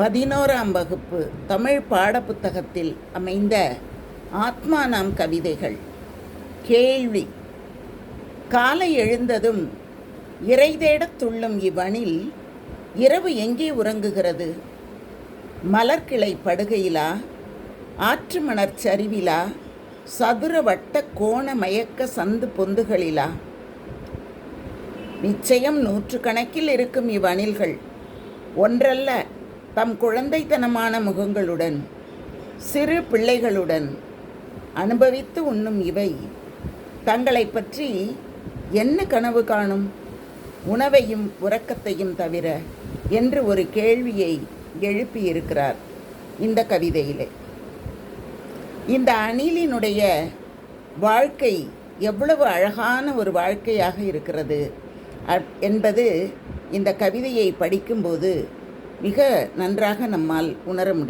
11ஆம் வகுப்பு தமிழ் பாடப்புத்தகத்தில் அமைந்த ஆத்மா நாம் கவிதைகள். கேள்வி: காலை எழுந்ததும் இறை தேடத் துள்ளும் இவ்வனில் இரவு எங்கே உறங்குகிறது? மலர்கிளை படுகையிலா, ஆற்று மணற்சரிவிலா, சதுர வட்ட கோண மயக்க சந்து பொந்துகளிலா? நிச்சயம் நூற்றுக்கணக்கில் இருக்கும் இவ்வணில்கள் ஒன்றல்ல, தம் குழந்தைத்தனமான முகங்களுடன் சிறு பிள்ளைகளுடன் அனுபவித்து உண்ணும் இவை தங்களை பற்றி என்ன கனவு காணும்? உணவையும் உறக்கத்தையும் தவிர என்று ஒரு கேள்வியை எழுப்பியிருக்கிறார் இந்த கவிதையிலே. இந்த அணிலினுடைய வாழ்க்கை எவ்வளவு அழகான ஒரு வாழ்க்கையாக இருக்கிறது என்பது இந்த கவிதையை படிக்கும்போது மிக நன்றாக நம்மால் உணர முடியும்.